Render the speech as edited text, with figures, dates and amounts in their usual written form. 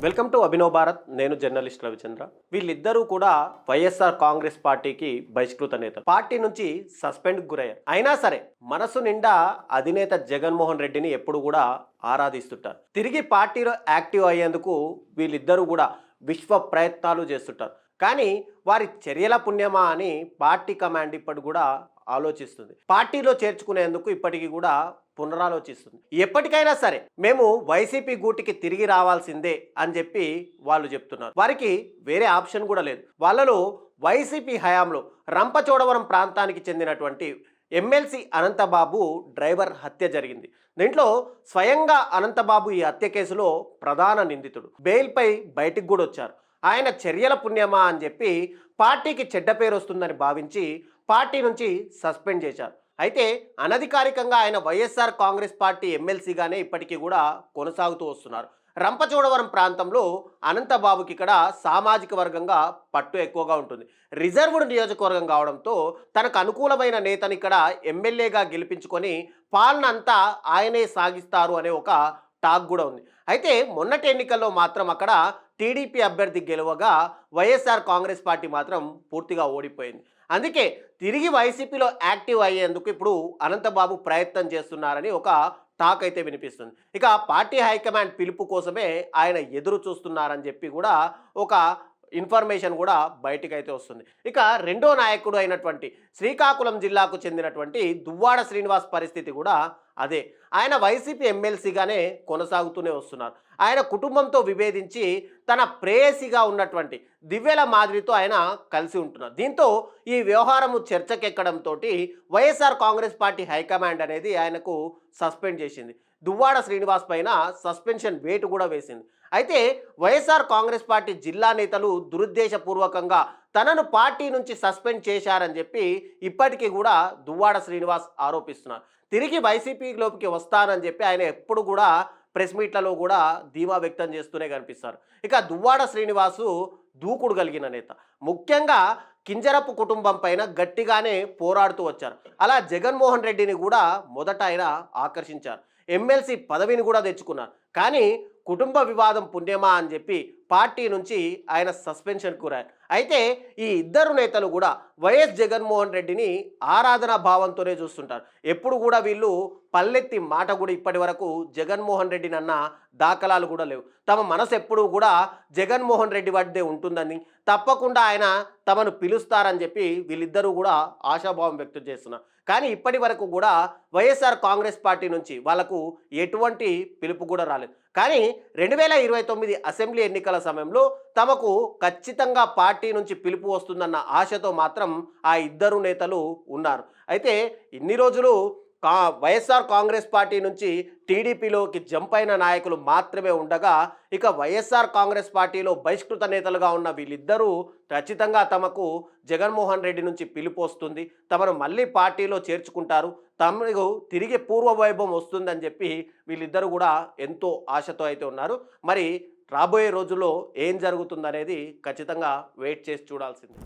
Welcome to Abhinav Bharat. నేను journalist Ravichandra. వీళ్ళిద్దరూ కూడా వైఎస్ఆర్ కాంగ్రెస్ పార్టీకి బహిష్కృత నేతలు. పార్టీ నుంచి సస్పెండ్ గురయ్యారు. అయినా సరే మనసు నిండా అధినేత జగన్మోహన్ రెడ్డిని ఎప్పుడు కూడా ఆరాధిస్తుంటారు. తిరిగి పార్టీలో యాక్టివ్ అయ్యేందుకు వీళ్ళిద్దరూ కూడా విశ్వ ప్రయత్నాలు చేస్తుంటారు. కానీ వారి చర్యల పుణ్యమా అని పార్టీ కమాండ్ ఇప్పటి కూడా ఆలోచిస్తుంది. పార్టీలో చేర్చుకునేందుకు ఇప్పటికీ కూడా పునరాలోచిస్తుంది. ఎప్పటికైనా సరే మేము వైసీపీ గూటికి తిరిగి రావాల్సిందే అని చెప్పి వాళ్ళు చెప్తున్నారు. వారికి వేరే ఆప్షన్ కూడా లేదు. వాళ్ళలో వైసీపీ హయాంలో రంపచోడవరం ప్రాంతానికి చెందినటువంటి ఎమ్మెల్సీ అనంతబాబు డ్రైవర్ హత్య జరిగింది. దీంట్లో స్వయంగా అనంతబాబు ఈ హత్య కేసులో ప్రధాన నిందితుడు. బెయిల్పై బయటికి కూడా వచ్చారు. ఆయన చర్యల పుణ్యమా అని చెప్పి పార్టీకి చెడ్డ పేరు వస్తుందని భావించి పార్టీ నుంచి సస్పెండ్ చేశారు. అయితే అనధికారికంగా ఆయన వైఎస్ఆర్ కాంగ్రెస్ పార్టీ ఎమ్మెల్సీగానే ఇప్పటికీ కూడా కొనసాగుతూ వస్తున్నారు. రంపచోడవరం ప్రాంతంలో అనంతబాబుకి ఇక్కడ సామాజిక వర్గంగా పట్టు ఎక్కువగా ఉంటుంది. రిజర్వ్డ్ నియోజకవర్గం కావడంతో తనకు అనుకూలమైన నేతను ఇక్కడ ఎమ్మెల్యేగా గెలిపించుకొని పాలన అంతా ఆయనే సాగిస్తారు అనే ఒక టాక్ కూడా ఉంది. అయితే మొన్నటి ఎన్నికల్లో మాత్రం అక్కడ టీడీపీ అభ్యర్థి గెలవగా వైఎస్ఆర్ కాంగ్రెస్ పార్టీ మాత్రం పూర్తిగా ఓడిపోయింది. అందుకే తిరిగి వైసీపీలో యాక్టివ్ అయ్యేందుకు ఇప్పుడు అనంతబాబు ప్రయత్నం చేస్తున్నారని ఒక టాక్ అయితే వినిపిస్తుంది. ఇక పార్టీ హైకమాండ్ పిలుపు కోసమే ఆయన ఎదురు చూస్తున్నారని చెప్పి కూడా ఒక ఇన్ఫర్మేషన్ కూడా బయటికైతే వస్తుంది. ఇక రెండో నాయకుడు అయినటువంటి శ్రీకాకుళం జిల్లాకు చెందినటువంటి దువ్వాడ శ్రీనివాస్ పరిస్థితి కూడా అదే. ఆయన వైసీపీ ఎమ్మెల్సీగానే కొనసాగుతూనే వస్తున్నారు. ఆయన కుటుంబంతో విభేదించి తన ప్రేయసిగా ఉన్నటువంటి దివ్యల మాదిరితో ఆయన కలిసి ఉంటున్నారు. దీంతో ఈ వ్యవహారము చర్చకెక్కడంతో వైఎస్ఆర్ కాంగ్రెస్ పార్టీ హైకమాండ్ అనేది ఆయనకు సస్పెండ్ చేసింది. దువ్వాడ శ్రీనివాస్ పైన సస్పెన్షన్ వేటు కూడా వేసింది. అయితే వైఎస్ఆర్ కాంగ్రెస్ పార్టీ జిల్లా నేతలు దురుద్దేశపూర్వకంగా తనను పార్టీ నుంచి సస్పెండ్ చేశారని చెప్పి ఇప్పటికీ కూడా దువ్వాడ శ్రీనివాస్ ఆరోపిస్తున్నారు. తిరిగి వైసీపీలోకి వస్తానని చెప్పి ఆయన ఎప్పుడు కూడా ప్రెస్ మీట్లలో కూడా ధీమా వ్యక్తం చేస్తూనే కనిపిస్తారు. ఇక దువ్వాడ శ్రీనివాసు దూకుడు కలిగిన నేత. ముఖ్యంగా కింజరపు కుటుంబం పైన గట్టిగానే పోరాడుతూ వచ్చారు. అలా జగన్మోహన్ రెడ్డిని కూడా మొదట ఆయన ఆకర్షించారు. ఎమ్మెల్సీ పదవిని కూడా తెచ్చుకున్నారు. కానీ కుటుంబ వివాదం పుణ్యమా అని చెప్పి పార్టీ నుంచి ఆయన సస్పెన్షన్ కోరారు. అయితే ఈ ఇద్దరు నేతలు కూడా వైఎస్ జగన్మోహన్ రెడ్డిని ఆరాధనా భావంతోనే చూస్తుంటారు. ఎప్పుడు కూడా వీళ్ళు పల్లెత్తి మాట కూడా ఇప్పటి వరకు జగన్మోహన్ రెడ్డిని అన్న దాఖలాలు కూడా లేవు. తమ మనసు ఎప్పుడూ కూడా జగన్మోహన్ రెడ్డి వద్దే ఉంటుందని, తప్పకుండా ఆయన తమను పిలుస్తారని చెప్పి వీళ్ళిద్దరూ కూడా ఆశాభావం వ్యక్తం చేస్తున్నారు. కానీ ఇప్పటి వరకు కూడా వైఎస్ఆర్ కాంగ్రెస్ పార్టీ నుంచి వాళ్ళకు ఎటువంటి పిలుపు కూడా రాలేదు. కానీ 2029 అసెంబ్లీ ఎన్నికల సమయంలో తమకు ఖచ్చితంగా పార్టీ నుంచి పిలుపు వస్తుందన్న ఆశతో మాత్రం ఆ ఇద్దరు నేతలు ఉన్నారు. అయితే ఇన్ని రోజులు వైఎస్ఆర్ కాంగ్రెస్ పార్టీ నుంచి టీడీపీలోకి జంప్ అయిన నాయకులు మాత్రమే ఉండగా, ఇక వైఎస్ఆర్ కాంగ్రెస్ పార్టీలో బహిష్కృత నేతలుగా ఉన్న వీళ్ళిద్దరూ ఖచ్చితంగా తమకు జగన్మోహన్ రెడ్డి నుంచి పిలుపు వస్తుంది, తమను మళ్ళీ పార్టీలో చేర్చుకుంటారు, తమకు తిరిగి పూర్వ వైభవం వస్తుందని చెప్పి వీళ్ళిద్దరూ కూడా ఎంతో ఆశతో అయితే ఉన్నారు. మరి రాబోయే రోజుల్లో ఏం జరుగుతుందనేది ఖచ్చితంగా వెయిట్ చేసి చూడాల్సింది.